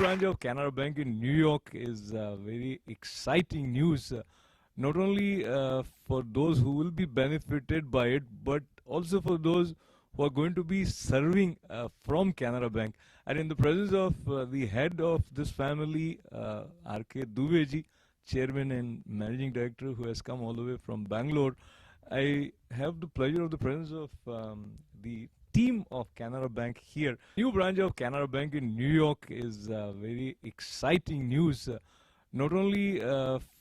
branch of Canara Bank in New York is very exciting news. Not only for those who will be benefited by it, but also for those who are going to be serving from Canara Bank. And in the presence of the head of this family, R.K. Duveji, Chairman and Managing Director, who has come all the way from Bangalore, I have the pleasure of the presence of the team of Canara Bank here. New branch of Canara Bank in New York is very exciting news. Not only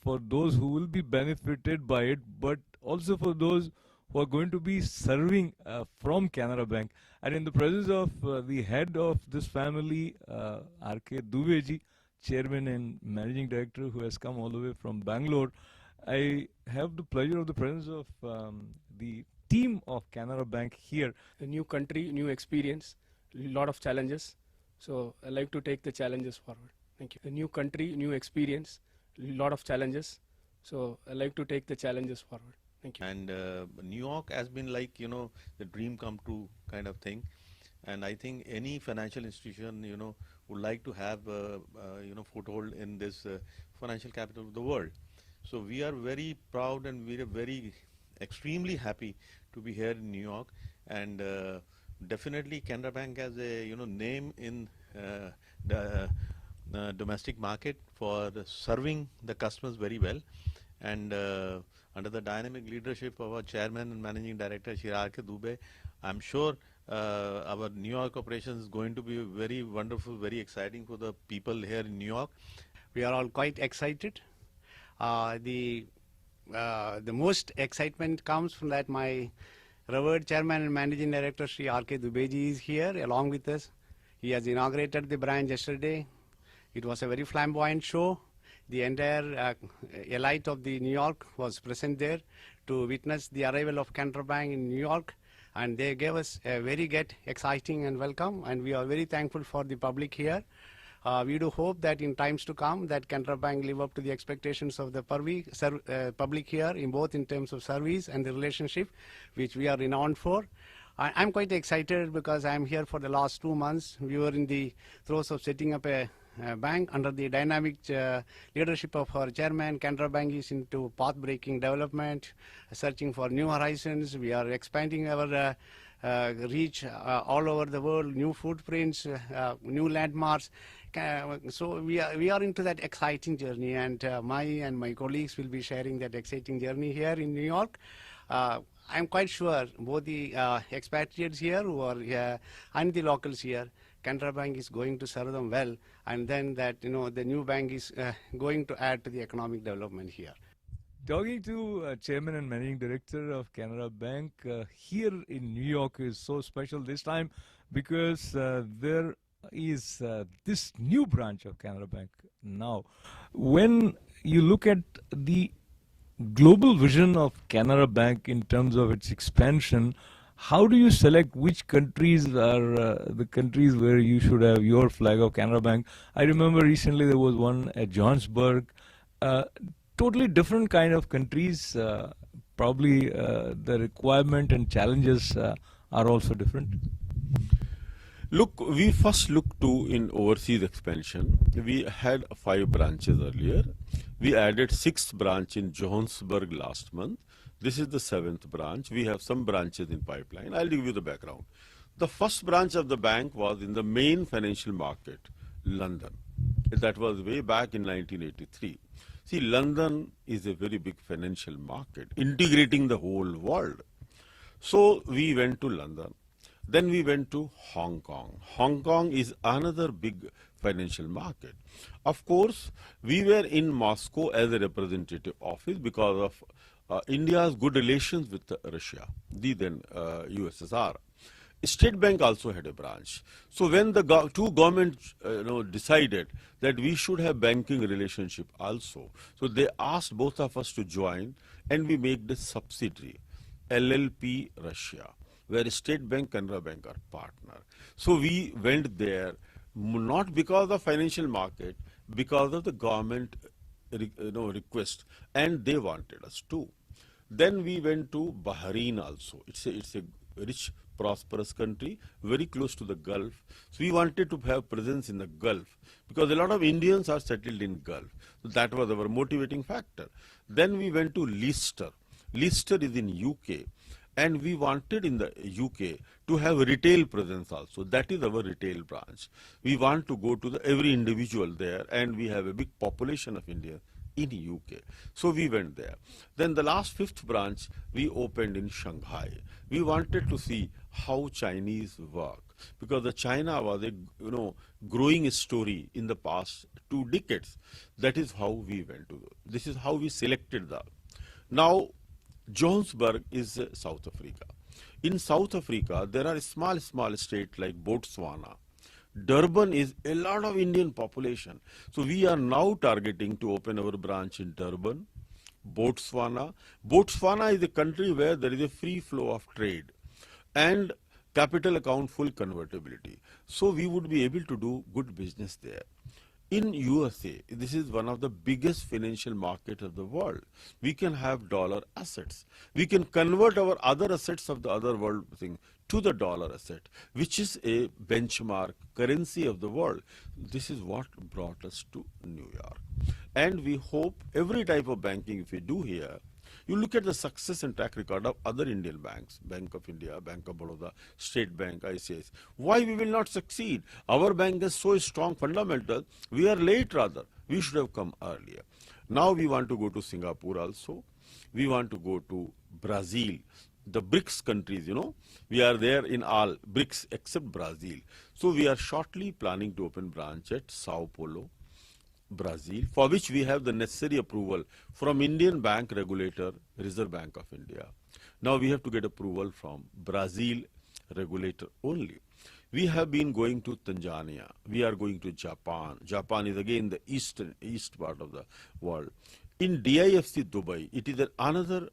for those who will be benefited by it, but also for those who are going to be serving from Canara Bank. And in the presence of the head of this family, R.K. Duveji, Chairman and Managing Director, who has come all the way from Bangalore, I have the pleasure of the presence of the team of Canara Bank here. A new country, new experience, lot of challenges. So I like to take the challenges forward. Thank you. A new country, new experience, lot of challenges. So I like to take the challenges forward. Thank you. And New York has been like, the dream come true kind of thing. And I think any financial institution, would like to have, foothold in this financial capital of the world. So we are very proud and we are very extremely happy to be here in New York. And definitely Canara Bank has a, name in the domestic market for serving the customers very well. And under the dynamic leadership of our chairman and managing director, Shri R.K. Dubey, I'm sure our New York operation is going to be very wonderful, very exciting for the people here in New York. We are all quite excited. The most excitement comes from that my revered chairman and managing director, Shri R.K. Dubeji, is here along with us. He has inaugurated the branch yesterday. It was a very flamboyant show. The entire elite of the New York was present there to witness the arrival of Canara Bank in New York, and they gave us a very exciting and welcome, and we are very thankful for the public here. We do hope that in times to come that Canara Bank live up to the expectations of the public here, in both in terms of service and the relationship which we are renowned for. I'm quite excited because I'm here for the last 2 months. We were in the throes of setting up a bank under the dynamic leadership of our chairman. Canara Bank is into path-breaking development, searching for new horizons. We are expanding our reach all over the world, new footprints, new landmarks. So we are into that exciting journey, and my colleagues will be sharing that exciting journey here in New York. I'm quite sure both the expatriates here who are here and the locals here, Canara Bank is going to serve them well, and then that the new bank is going to add to the economic development here. Talking to Chairman and Managing Director of Canara Bank here in New York is so special this time because there is this new branch of Canara Bank now. When you look at the global vision of Canara Bank in terms of its expansion, how do you select which countries are the countries where you should have your flag of Canara Bank? I remember recently there was one at Johannesburg. Totally different kind of countries. Probably the requirement and challenges are also different. Look, we first looked to in overseas expansion. We had 5 branches earlier. We added 6th branch in Johannesburg last month. This is the 7th branch. We have some branches in pipeline. I'll give you the background. The first branch of the bank was in the main financial market, London. That was way back in 1983. See, London is a very big financial market, integrating the whole world. So we went to London. Then we went to Hong Kong. Hong Kong is another big financial market. Of course, we were in Moscow as a representative office because of India's good relations with Russia, the then USSR. State Bank also had a branch. So when the two governments decided that we should have banking relationship also, so they asked both of us to join, and we make the subsidiary, LLP Russia, where State Bank and Canara Bank are partner. So we went there not because of financial market, because of the government request, and they wanted us to. Then we went to Bahrain also. It's a rich prosperous country, very close to the Gulf. So we wanted to have presence in the Gulf because a lot of Indians are settled in Gulf. So that was our motivating factor. Then we went to Leicester. Leicester is in UK. And we wanted in the UK to have a retail presence also. That is our retail branch. We want to go to every individual there, and we have a big population of Indians in UK. So we went there. Then the last 5th branch we opened in Shanghai. We wanted to see how Chinese work, because the China was a growing story in the past 2 decades. That is how we went to. This is how we selected the. Now, Johannesburg is South Africa. In South Africa, there are small states like Botswana. Durban is a lot of Indian population. So we are now targeting to open our branch in Durban, Botswana. Botswana is a country where there is a free flow of trade and capital account full convertibility. So we would be able to do good business there. In USA, this is one of the biggest financial markets of the world. We can have dollar assets. We can convert our other assets of the other world thing to the dollar asset, which is a benchmark currency of the world. This is what brought us to New York. And we hope every type of banking if we do here, you look at the success and track record of other Indian banks, Bank of India, Bank of Baroda, State Bank, ICICI. Why we will not succeed? Our bank has so strong fundamentals. We are late rather. We should have come earlier. Now we want to go to Singapore also. We want to go to Brazil. The BRICS countries, we are there in all BRICS except Brazil. So we are shortly planning to open branch at Sao Paulo, Brazil, for which we have the necessary approval from Indian bank regulator, Reserve Bank of India. Now we have to get approval from Brazil regulator only. We have been going to Tanzania. We are going to Japan. Japan is again the east part of the world. In DIFC Dubai, it is another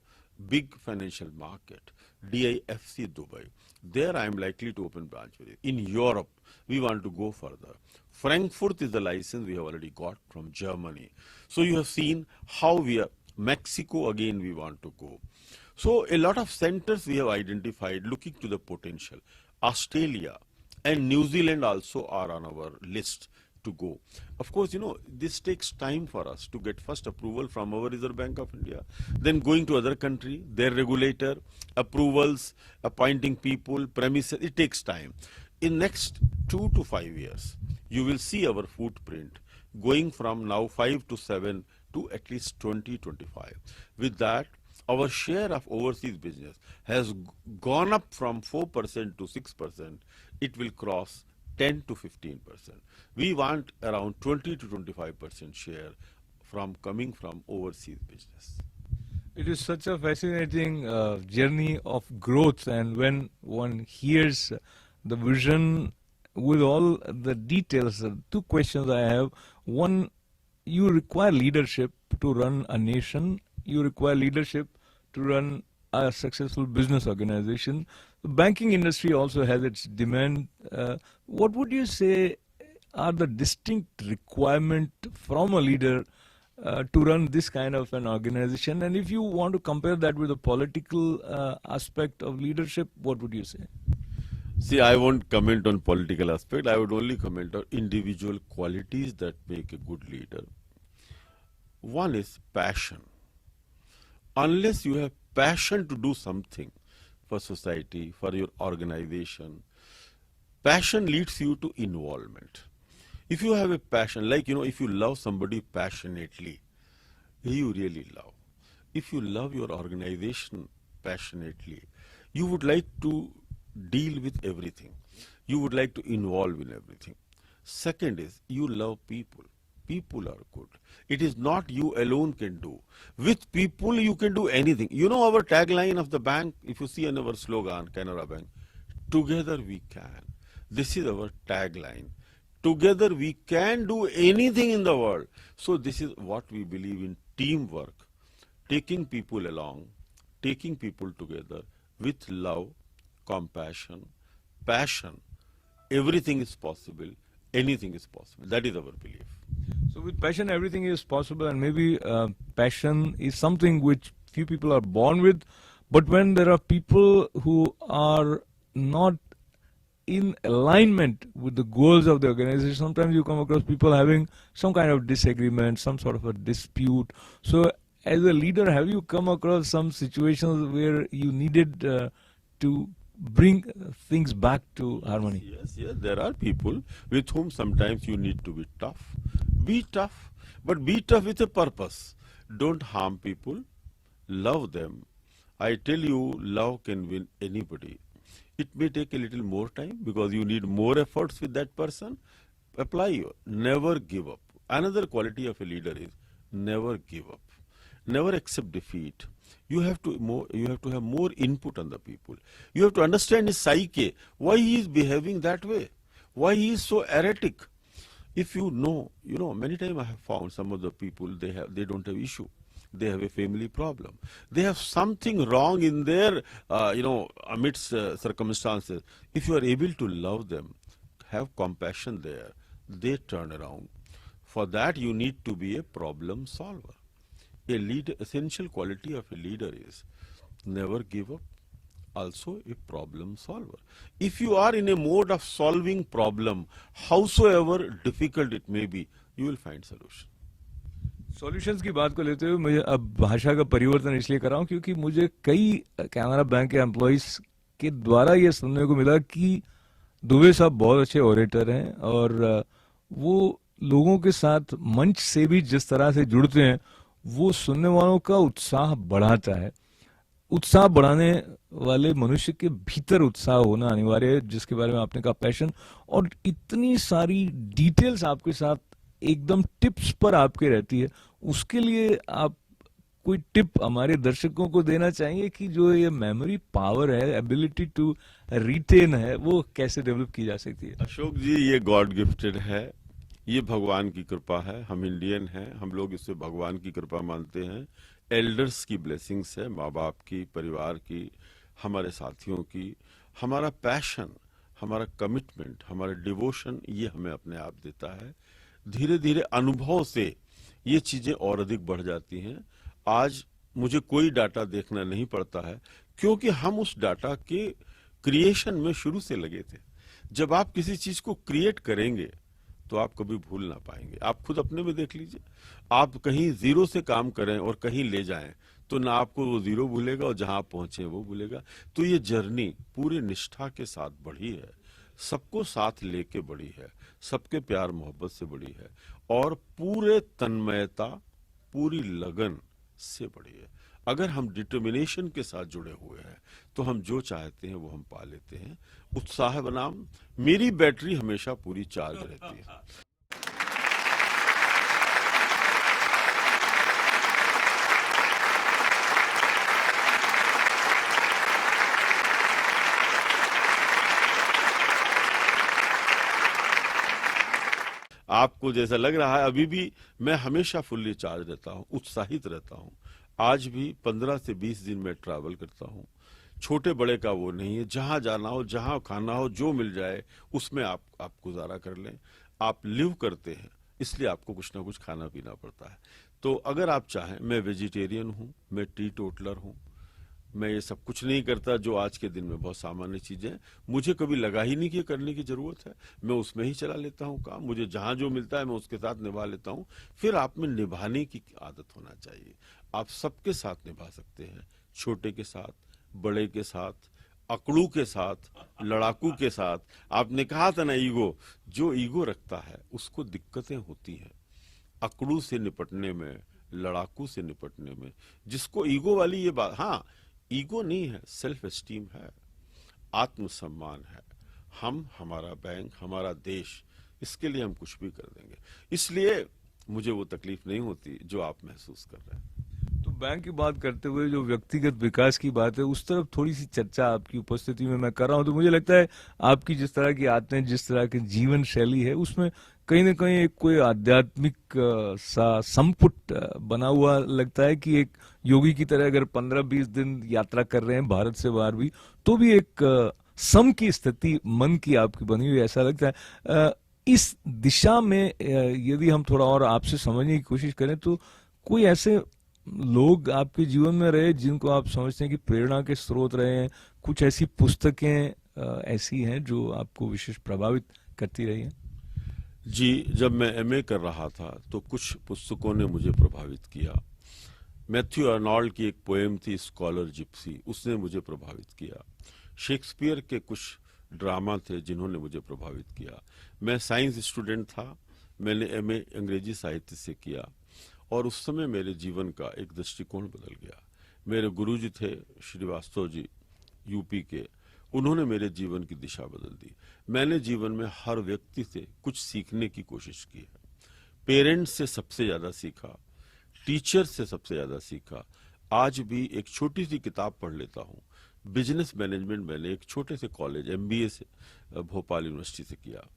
big financial market, DIFC Dubai. There I am likely to open branch with it. In Europe, we want to go further. Frankfurt is the license we have already got from Germany. So you have seen how we are. Mexico again we want to go. So a lot of centers we have identified looking to the potential. Australia and New Zealand also are on our list to go. Of course, this takes time for us to get first approval from our Reserve Bank of India, then going to other country, their regulator, approvals, appointing people, premises, it takes time. In next 2 to 5 years, you will see our footprint going from now 5 to 7 to at least 20-25. With that, our share of overseas business has gone up from 4% to 6%. It will cross 10 to 15%. We want around 20 to 25% share coming from overseas business. It is such a fascinating journey of growth, and when one hears the vision with all the details, 2 questions I have. One, you require leadership to run a nation. You require leadership to run a successful business organization. The banking industry also has its demand. What would you say are the distinct requirements from a leader to run this kind of an organization? And if you want to compare that with the political aspect of leadership, what would you say? See, I won't comment on political aspect. I would only comment on individual qualities that make a good leader. One is passion. Unless you have passion to do something for society, for your organization, passion leads you to involvement. If you have a passion, like, if you love somebody passionately, you really love. If you love your organization passionately, you would like to deal with everything. You would like to involve in everything. Second is, you love people. People are good. It is not you alone can do. With people, you can do anything. Our tagline of the bank, if you see in our slogan, Canara Bank, together we can. This is our tagline. Together we can do anything in the world. So this is what we believe in: teamwork, taking people along, taking people together with love, compassion, passion. Everything is possible. Anything is possible. That is our belief. So with passion, everything is possible, and maybe passion is something which few people are born with. But when there are people who are not in alignment with the goals of the organization. Sometimes you come across people having some kind of disagreement, some sort of a dispute. So, as a leader, have you come across some situations where you needed to bring things back to harmony? Yes, yes, there are people with whom sometimes you need to be tough. Be tough, but be tough with a purpose. Don't harm people, love them. I tell you, love can win anybody. It may take a little more time because you need more efforts with that person. Apply your, never give up. Another quality of a leader is never give up. Never accept defeat. You have to have more input on the people. You have to understand his psyche, why he is behaving that way, why he is so erratic. If you know, many times I have found some of the people, they don't have issue. They have a family problem. They have something wrong in their, amidst circumstances. If you are able to love them, have compassion there, they turn around. For that, you need to be a problem solver. Essential quality of a leader is never give up, also a problem solver. If you are in a mode of solving problem, howsoever difficult it may be, you will find solution. Solutions की बात को लेते हुए मुझे अब भाषा का परिवर्तन इसलिए कर रहा हूँ क्योंकि मुझे कई कैनरा बैंक के एम्प्लॉइज के द्वारा ये सुनने को मिला कि दुबे साहब बहुत अच्छे ओरेटर हैं और वो लोगों के साथ मंच से भी जिस तरह से जुड़ते हैं वो सुनने वालों का उत्साह बढ़ाता है। उत्साह बढ़ाने वाले मनुष्य के भीतर उत्साह होना अनिवार्य है, जिसके बारे में आपने कहा पैशन, और इतनी सारी डिटेल्स आपके साथ एकदम टिप्स पर आपके रहती है। उसके लिए आप कोई टिप हमारे दर्शकों को देना चाहिए कि जो ये मेमोरी पावर है, एबिलिटी टू रिटेन है, वो कैसे डेवलप की जा सकती है? अशोक जी, ये गॉड गिफ्टेड है, ये भगवान की कृपा है। हम इंडियन हैं, हम लोग इसे भगवान की कृपा मानते हैं। एल्डर्स की ब्लेसिंग्स है, माँ बाप की, परिवार की, हमारे साथियों की। हमारा पैशन, हमारा कमिटमेंट, हमारा डिवोशन, ये हमें अपने आप देता है। धीरे धीरे अनुभव से ये चीजें और अधिक बढ़ जाती हैं। आज मुझे कोई डाटा देखना नहीं पड़ता है क्योंकि हम उस डाटा के क्रिएशन में शुरू से लगे थे। जब आप किसी चीज को क्रिएट करेंगे तो आप कभी भूल ना पाएंगे। आप खुद अपने में देख लीजिए, आप कहीं जीरो से काम करें और कहीं ले जाएं तो ना आपको वो जीरो भूलेगा और जहां आप पहुंचे वो भूलेगा। तो ये जर्नी पूरी निष्ठा के साथ बढ़ी है, सबको साथ लेके बढ़ी है, सबके प्यार मोहब्बत से बढ़ी है और पूरे तन्मयता, पूरी लगन से बढ़ी है। अगर हम डिटर्मिनेशन के साथ जुड़े हुए हैं तो हम जो चाहते हैं वो हम पा लेते हैं। उत्साह बनाम मेरी बैटरी हमेशा पूरी चार्ज रहती है। आपको जैसा लग रहा है अभी भी मैं हमेशा फुल्ली चार्ज रहता हूं, उत्साहित रहता हूं। आज भी 15 से 20 दिन में ट्रैवल करता हूं। छोटे बड़े का वो नहीं है, जहां जाना हो, जहां खाना हो, जो मिल जाए उसमें आप गुजारा कर लें। आप लिव करते हैं इसलिए आपको कुछ ना कुछ खाना पीना पड़ता है। तो अगर आप चाहें, मैं वेजिटेरियन हूं, मैं टी टोटलर हूं, मैं ये सब कुछ नहीं करता जो आज के दिन में बहुत सामान्य चीजें हैं। मुझे कभी लगा ही नहीं कि करने की जरूरत है, मैं उसमें ही चला लेता हूँ काम। मुझे जहां जो मिलता है मैं उसके साथ निभा लेता हूँ। फिर आप में निभाने की आदत होना चाहिए। आप सबके साथ निभा सकते हैं, छोटे के साथ, बड़े के साथ, अकड़ू के साथ, लड़ाकू के साथ। आपने कहा था ना ईगो, जो ईगो रखता है उसको दिक्कतें होती हैं अकड़ू से निपटने में, लड़ाकू से निपटने में। जिसको ईगो वाली ये बात, हाँ ईगो नहीं है, सेल्फ एस्टीम है, आत्मसम्मान है। हम, हमारा बैंक, हमारा देश, इसके लिए हम कुछ भी कर देंगे। इसलिए मुझे वो तकलीफ नहीं होती जो आप महसूस कर रहे हैं। तो बैंक की बात करते हुए जो व्यक्तिगत विकास की बात है उस तरफ थोड़ी सी चर्चा आपकी उपस्थिति में मैं कर रहा हूं। तो मुझे लगता है आपकी जिस तरह की आदतें, जिस तरह की जीवन शैली है, उसमें कहीं ना कहीं एक कोई आध्यात्मिक सा संपुट बना हुआ लगता है कि एक योगी की तरह अगर 15-20 दिन यात्रा कर रहे हैं भारत से बाहर भी, तो भी एक सम की स्थिति मन की आपकी बनी हुई ऐसा लगता है। इस दिशा में यदि हम थोड़ा और आपसे समझने की कोशिश करें तो कोई ऐसे लोग आपके जीवन में रहे जिनको आप समझते हैं कि प्रेरणा के स्रोत रहे हैं, कुछ ऐसी पुस्तकें ऐसी हैं जो आपको विशेष प्रभावित करती रही हैं? जी, जब मैं एमए कर रहा था तो कुछ पुस्तकों ने मुझे प्रभावित किया। मैथ्यू अर्नोल्ड की एक पोएम थी स्कॉलर जिप्सी, उसने मुझे प्रभावित किया। शेक्सपियर के कुछ ड्रामा थे जिन्होंने मुझे प्रभावित किया। मैं साइंस स्टूडेंट था, मैंने एमए अंग्रेजी साहित्य से किया और उस समय मेरे जीवन का एक दृष्टिकोण बदल गया। मेरे गुरुजी थे श्रीवास्तव जी, यूपी के, उन्होंने मेरे जीवन की दिशा बदल दी। मैंने जीवन में हर व्यक्ति से कुछ सीखने की कोशिश की है। पेरेंट्स से सबसे ज्यादा सीखा, टीचर से सबसे ज्यादा सीखा। आज भी एक छोटी सी किताब पढ़ लेता हूँ। बिजनेस मैनेजमेंट मैंने एक छोटे से कॉलेज एमबीए से भोपाल यूनिवर्सिटी से किया।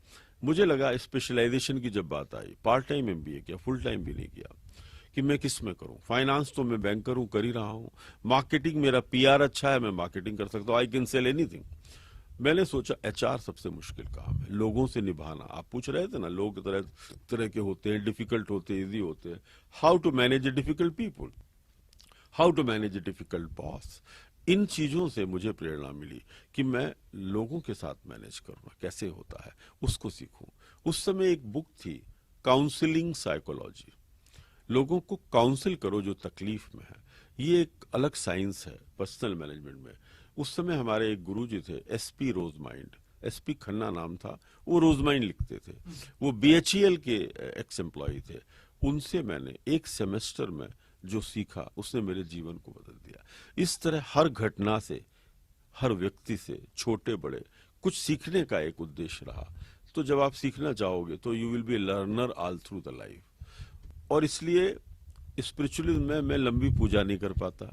मुझे लगा स्पेशलाइजेशन की जब बात आई, पार्ट टाइम एमबीए किया, फुल टाइम भी नहीं किया, कि मैं किस में करूं। फाइनेंस तो मैं बैंकर हूं, कर ही रहा हूं। मार्केटिंग, मेरा पीआर अच्छा है, मैं मार्केटिंग कर सकता हूं, आई कैन सेल एनीथिंग। मैंने सोचा एचआर सबसे मुश्किल काम है, लोगों से निभाना। आप पूछ रहे थे ना, लोग तरह तरह के होते हैं, डिफिकल्ट होते हैं, इजी होते हैं। How to manage a difficult people, how to manage a difficult boss. इन चीजों से मुझे प्रेरणा मिली कि मैं लोगों के साथ मैनेज करना कैसे होता है उसको सीखूं। उस समय एक बुक थी काउंसलिंग साइकोलॉजी, लोगों को काउंसिल करो जो तकलीफ में है। ये एक अलग साइंस है पर्सनल मैनेजमेंट में। उस समय हमारे एक गुरुजी थे एसपी रोजमाइंड, एसपी खन्ना नाम था, वो रोजमाइंड लिखते थे, वो बीएचईएल के एक्स एम्प्लॉय थे। उनसे मैंने एक सेमेस्टर में जो सीखा उसने मेरे जीवन को बदल दिया। इस तरह हर घटना से, हर व्यक्ति से, छोटे बड़े, कुछ सीखने का एक उद्देश्य रहा। तो जब आप सीखना चाहोगे तो you will be A learner all through the life. और इसलिए स्पिरिचुअलिज्म में मैं लंबी पूजा नहीं कर पाता,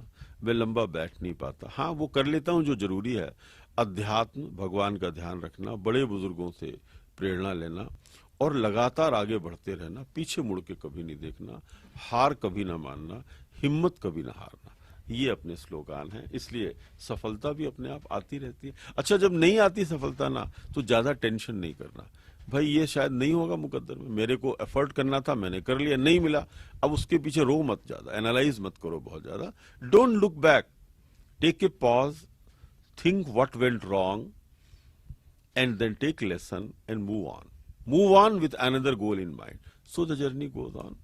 मैं लंबा बैठ नहीं पाता। हाँ, वो कर लेता हूं जो जरूरी है, अध्यात्म, भगवान का ध्यान रखना, बड़े बुजुर्गों से प्रेरणा लेना और लगातार आगे बढ़ते रहना, पीछे मुड़ के कभी नहीं देखना, हार कभी ना मानना, हिम्मत कभी ना हारना। ये अपने स्लोगान हैं। इसलिए सफलता भी अपने आप आती रहती है। अच्छा, जब नहीं आती सफलता ना, तो ज्यादा टेंशन नहीं करना, भाई ये शायद नहीं होगा मुकद्दर में, मेरे को एफर्ट करना था, मैंने कर लिया, नहीं मिला, अब उसके पीछे रो मत ज्यादा, एनालाइज मत करो बहुत ज्यादा। Don't look back, take a pause, think what went wrong and then take lesson and move on with another goal in mind, so the journey goes on.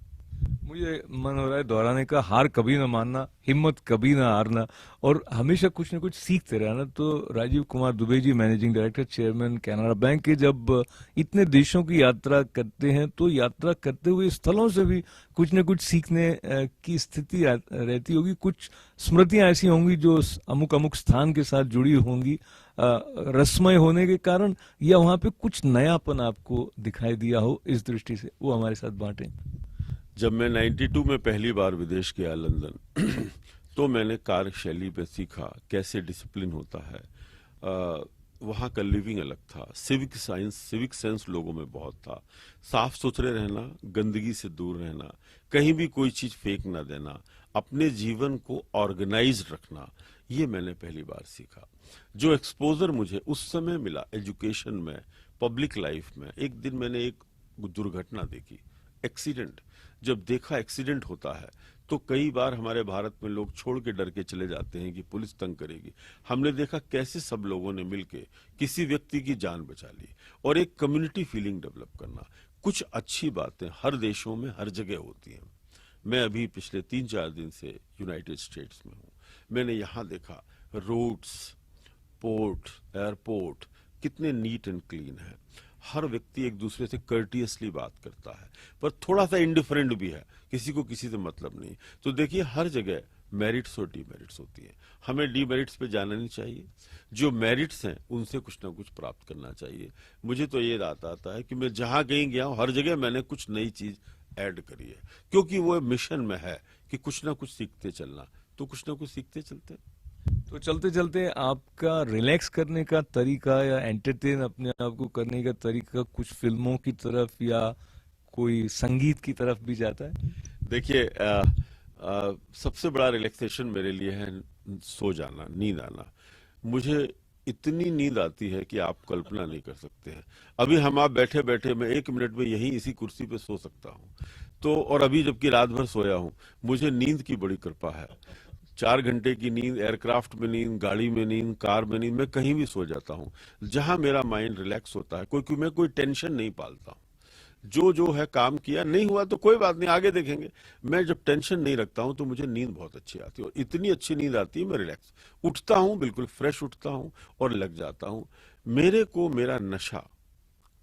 मुझे मन हो रहा है दोहराने का, हार कभी ना मानना, हिम्मत कभी ना हारना और हमेशा कुछ न कुछ सीखते रहना। तो Rajiv Kumar Dubey ji, managing director, chairman Canara Bank के, जब इतने देशों की यात्रा करते हैं तो यात्रा करते हुए स्थलों से भी कुछ न कुछ सीखने की स्थिति रहती होगी। कुछ स्मृतियां ऐसी होंगी जो अमुक अमुक स्थान के साथ जुड़ी होंगी रसमय होने के कारण, या वहां पे कुछ नयापन आपको दिखाई दिया हो इस दृष्टि से, वो हमारे साथ बांटें। जब मैं 92 में पहली बार विदेश गया लंदन तो मैंने कार्यशैली पे सीखा कैसे डिसिप्लिन होता है। वहाँ का लिविंग अलग था, सिविक सेंस लोगों में बहुत था। साफ सुथरे रहना, गंदगी से दूर रहना, कहीं भी कोई चीज फेंक ना देना, अपने जीवन को ऑर्गेनाइज्ड रखना, ये मैंने पहली बार सीखा। जो एक्सपोजर मुझे उस समय मिला एजुकेशन में, पब्लिक लाइफ में, एक दिन मैंने एक दुर्घटना देखी, एक्सीडेंट। जब देखा एक्सीडेंट होता है तो कई बार हमारे भारत में लोग छोड़ के डर के चले जाते हैं कि पुलिस तंग करेगी। हमने देखा कैसे सब लोगों ने मिलके किसी व्यक्ति की जान बचा ली और एक कम्युनिटी फीलिंग डेवलप करना। कुछ अच्छी बातें हर देशों में हर जगह होती हैं। मैं अभी पिछले 3-4 दिन से यूनाइटेड स्टेट्स में हूँ। मैंने यहाँ देखा रोड्स, पोर्ट, एयरपोर्ट कितने नीट एंड क्लीन है। हर व्यक्ति एक दूसरे से कर्टियसली बात करता है, पर थोड़ा सा इंडिफरेंट भी है, किसी को किसी से मतलब नहीं। तो देखिए हर जगह मेरिट्स और डीमेरिट्स होती है। हमें डीमेरिट्स पे जाना नहीं चाहिए, जो मेरिट्स हैं उनसे कुछ ना कुछ प्राप्त करना चाहिए। मुझे तो ये आता है कि मैं जहां कहीं गया हूं हर जगह मैंने कुछ नई चीज ऐड करी है, क्योंकि वो मिशन में है कि कुछ ना कुछ सीखते चलना, तो कुछ ना कुछ सीखते चलते। तो चलते चलते आपका रिलैक्स करने का तरीका या एंटरटेन अपने आप को करने का तरीका कुछ फिल्मों की तरफ या कोई संगीत की तरफ भी जाता है? देखिए सबसे बड़ा रिलैक्सेशन मेरे लिए है सो जाना, नींद आना। मुझे इतनी नींद आती है कि आप कल्पना नहीं कर सकते हैं। अभी हम आप बैठे बैठे मैं 1 मिनट में यहीं इसी कुर्सी पे सो सकता हूँ। तो और अभी जबकि रात भर सोया हूँ, मुझे नींद की बड़ी कृपा है। 4 घंटे की नींद, एयरक्राफ्ट में नींद, गाड़ी में नींद, कार में नींद, मैं कहीं भी सो जाता हूँ जहां मेरा माइंड रिलैक्स होता है। मैं कोई टेंशन नहीं पालता हूँ। जो है काम किया, नहीं हुआ तो कोई बात नहीं, आगे देखेंगे। मैं जब टेंशन नहीं रखता हूं तो मुझे नींद बहुत अच्छी आती है, और इतनी अच्छी नींद आती है मैं रिलैक्स उठता हूं, बिल्कुल फ्रेश उठता हूं और लग जाता हूं। मेरे को मेरा नशा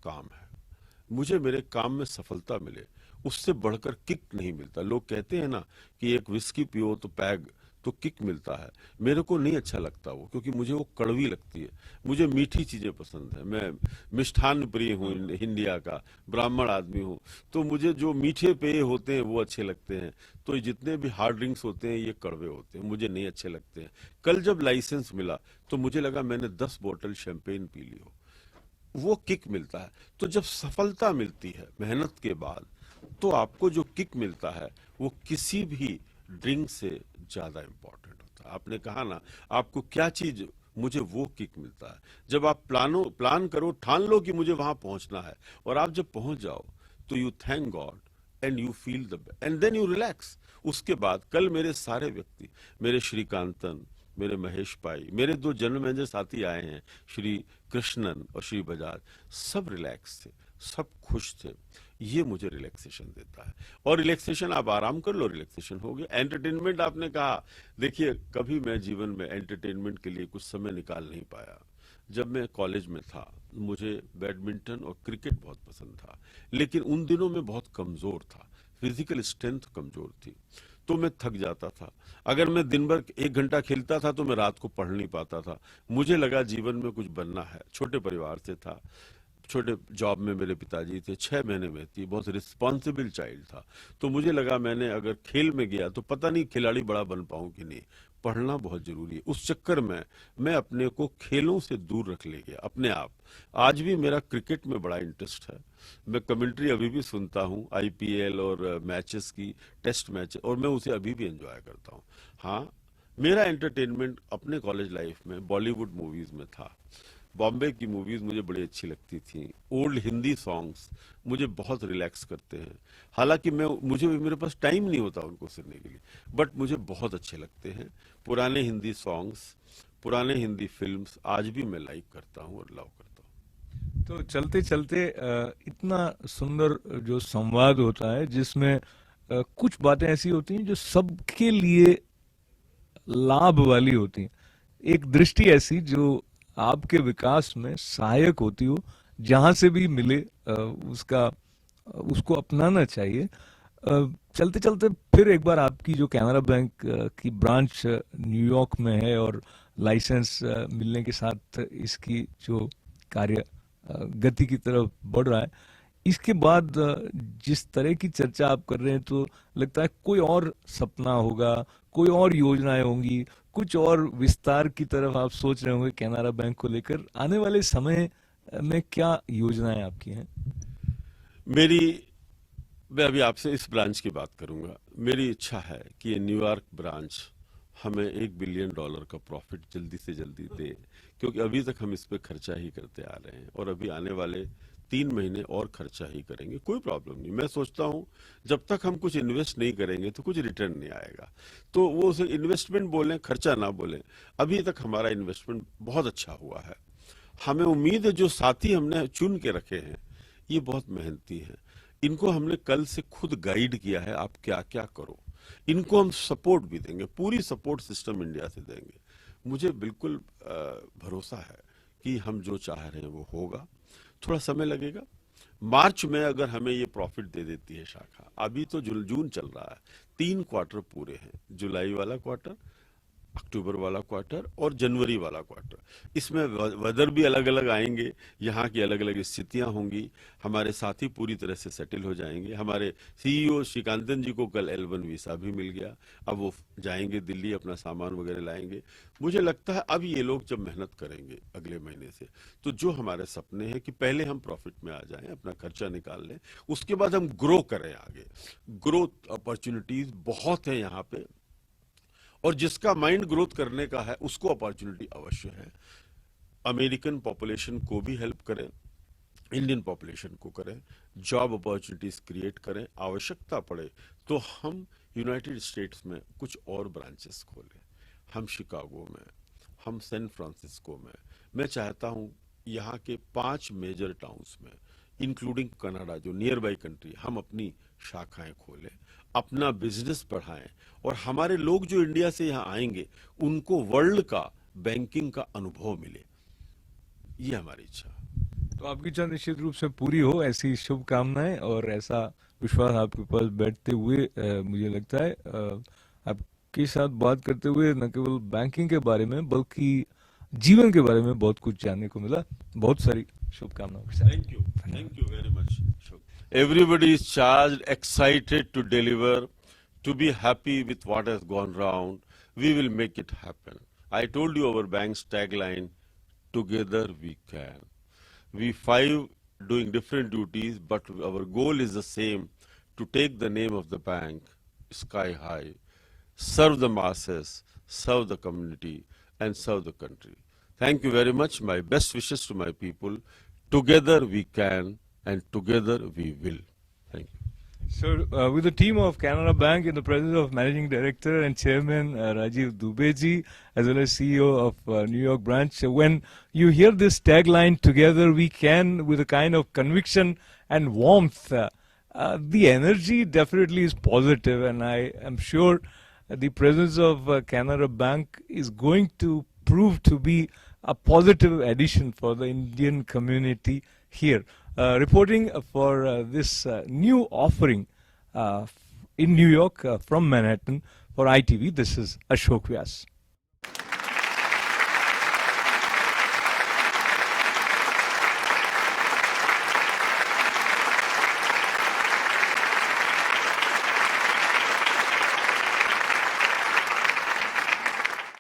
काम है। मुझे मेरे काम में सफलता मिले, उससे बढ़कर किक नहीं मिलता। लोग कहते हैं ना कि एक विस्की पियो तो पैग तो किक मिलता है, मेरे को नहीं अच्छा लगता वो, क्योंकि मुझे वो कड़वी लगती है। मुझे मीठी चीजें पसंद है, मैं मिष्ठान प्रिय हूँ, इंडिया का ब्राह्मण आदमी हूँ, तो मुझे जो मीठे पेय होते हैं वो अच्छे लगते हैं। तो ये जितने भी हार्ड ड्रिंक्स होते हैं ये कड़वे होते हैं, मुझे नहीं अच्छे लगते हैं। कल जब लाइसेंस मिला तो मुझे लगा मैंने 10 बोतल शैंपेन पी ली हो, वो किक मिलता है। तो जब सफलता मिलती है मेहनत के बाद, तो आपको जो किक मिलता है वो किसी भी ड्रिंक से ज्यादा इंपॉर्टेंट होता है। आपने कहा ना, आपको क्या चीज, मुझे वो किक मिलता है जब आप प्लान करो, ठान लो कि मुझे वहां पहुंचना है, और आप जब पहुंच जाओ तो you thank God and you feel the end then you relax. उसके बाद कल मेरे सारे व्यक्ति, मेरे श्रीकांतन, मेरे महेश पाई, मेरे 2 जनरल मैनेजर साथी आए हैं, श्री कृष्णन और श्री बजाज, सब रिलैक्स थे, सब खुश थे। ये मुझे रिलैक्सेशन देता है। और रिलैक्सेशन, आप आराम कर लो, रिलैक्सेशन हो गया। एंटरटेनमेंट आपने कहा, देखिए कभी मैं जीवन में एंटरटेनमेंट के लिए कुछ समय निकाल नहीं पाया। जब मैं कॉलेज में था मुझे बैडमिंटन और क्रिकेट बहुत पसंद था, लेकिन उन दिनों में बहुत कमजोर था, फिजिकल स्ट्रेंथ कमजोर थी, तो मैं थक जाता था। अगर मैं दिन भर 1 घंटा खेलता था तो मैं रात को पढ़ नहीं पाता था। मुझे लगा जीवन में कुछ बनना है। छोटे परिवार से था, छोटे जॉब में मेरे पिताजी थे, 6 महीने में थी, बहुत रिस्पॉन्सिबल चाइल्ड था। तो मुझे लगा मैंने अगर खेल में गया तो पता नहीं खिलाड़ी बड़ा बन पाऊं कि नहीं, पढ़ना बहुत जरूरी है। उस चक्कर में मैं अपने को खेलों से दूर रख ले गया अपने आप। आज भी मेरा क्रिकेट में बड़ा इंटरेस्ट है, मैं कमेंट्री अभी भी सुनता हूँ, आईपीएल और मैचेस की, टेस्ट मैच, और मैं उसे अभी भी एंजॉय करता हूँ। हाँ, मेरा एंटरटेनमेंट अपने कॉलेज लाइफ में बॉलीवुड मूवीज में था। बॉम्बे की मूवीज मुझे बड़ी अच्छी लगती थी। ओल्ड हिंदी सॉन्ग्स मुझे बहुत रिलैक्स करते हैं। हालांकि मेरे पास टाइम नहीं होता उनको सुनने के लिए, बट मुझे बहुत अच्छे लगते हैं पुराने हिंदी सॉन्ग्स, पुराने हिंदी फिल्म्स आज भी मैं लाइक करता हूँ और लव करता हूँ। तो चलते चलते इतना सुंदर जो संवाद होता है जिसमें कुछ बातें ऐसी होती हैं जो सबके लिए लाभ वाली होती हैं, एक दृष्टि ऐसी जो आपके विकास में सहायक होती हो, जहां से भी मिले उसको अपनाना चाहिए। चलते चलते फिर एक बार आपकी जो कैनरा बैंक की ब्रांच न्यूयॉर्क में है और लाइसेंस मिलने के साथ इसकी जो कार्य गति की तरफ बढ़ रहा है, इसके बाद जिस तरह की चर्चा आप कर रहे हैं तो लगता है कोई और सपना होगा, कोई और योजनाएं होंगी, कुछ और विस्तार की तरफ आप सोच रहे होंगे कैनरा बैंक को लेकर। आने वाले समय में क्या योजनाएं आपकी हैं? मैं अभी आपसे इस ब्रांच की बात करूंगा। मेरी इच्छा है कि ये न्यूयॉर्क ब्रांच हमें $1 बिलियन का प्रॉफिट जल्दी से जल्दी दे, क्योंकि अभी तक हम इस पे खर्चा ही करते आ रहे हैं और अभी आने वाले 3 महीने और खर्चा ही करेंगे। कोई प्रॉब्लम नहीं, मैं सोचता हूं जब तक हम कुछ इन्वेस्ट नहीं करेंगे तो कुछ रिटर्न नहीं आएगा। तो वो उसे इन्वेस्टमेंट बोलें, खर्चा ना बोलें। अभी तक हमारा इन्वेस्टमेंट बहुत अच्छा हुआ है। हमें उम्मीद है जो साथी हमने चुन के रखे हैं ये बहुत मेहनती हैं, इनको हमने कल से खुद गाइड किया है, आप क्या क्या करो। इनको हम सपोर्ट भी देंगे, पूरी सपोर्ट सिस्टम इंडिया से देंगे। मुझे बिल्कुल भरोसा है कि हम जो चाह रहे हैं वो होगा। थोड़ा समय लगेगा। मार्च में अगर हमें ये प्रॉफिट दे देती है शाखा, अभी तो जून चल रहा है, 3 क्वार्टर पूरे हैं, जुलाई वाला क्वार्टर, अक्टूबर वाला क्वार्टर और जनवरी वाला क्वार्टर। इसमें वेदर भी अलग अलग आएंगे, यहाँ की अलग अलग स्थितियां होंगी, हमारे साथी पूरी तरह से सेटल हो जाएंगे। हमारे सीईओ श्रीकांतन जी को कल L1 वीसा भी मिल गया, अब वो जाएंगे दिल्ली, अपना सामान वगैरह लाएंगे। मुझे लगता है अब ये लोग जब मेहनत करेंगे अगले महीने से, तो जो हमारे सपने हैं कि पहले हम प्रॉफिट में आ जाएं, अपना खर्चा निकाल लें, उसके बाद हम ग्रो करें आगे। ग्रोथ अपॉर्चुनिटीज बहुत है यहाँ पे, और जिसका माइंड ग्रोथ करने का है उसको अपॉर्चुनिटी अवश्य है। अमेरिकन पॉपुलेशन को भी हेल्प करें, इंडियन पॉपुलेशन को करें, जॉब अपॉर्चुनिटीज क्रिएट करें, आवश्यकता पड़े तो हम यूनाइटेड स्टेट्स में कुछ और ब्रांचेस खोलें। हम शिकागो में, हम सैन फ्रांसिस्को में, मैं चाहता हूं यहाँ के 5 मेजर टाउन्स में, इंक्लूडिंग कनाडा जो नियर बाई कंट्री, हम अपनी शाखाएं खोलें, अपना बिजनेस बढ़ाएं और हमारे लोग जो इंडिया से यहाँ आएंगे उनको वर्ल्ड का बैंकिंग का अनुभव मिले। ये हमारी इच्छा। तो आपकी इच्छा निश्चित रूप से पूरी हो, ऐसी शुभकामनाएं और ऐसा विश्वास आपके पास बैठते हुए मुझे लगता है आपके साथ बात करते हुए न केवल बैंकिंग के बारे में बल्कि जीवन के बारे में बहुत कुछ जानने को मिला। बहुत सारी शुभकामनाओं के साथ। Thank you very much. Everybody is charged, excited to deliver, to be happy with what has gone round. We will make it happen. I told you our bank's tagline, together we can. We 5 doing different duties, but our goal is the same, to take the name of the bank sky high, serve the masses, serve the community, and serve the country. Thank you very much. My best wishes to my people. Together we can, and together we will. Thank you. So, with the team of Canara Bank in the presence of Managing Director and Chairman Rajiv Dubeji, as well as CEO of New York branch, when you hear this tagline, together we can, with a kind of conviction and warmth, the energy definitely is positive, and I am sure the presence of Canara Bank is going to prove to be a positive addition for the Indian community here. Reporting for this new offering in New York from Manhattan for ITV, this is Ashok Vyas.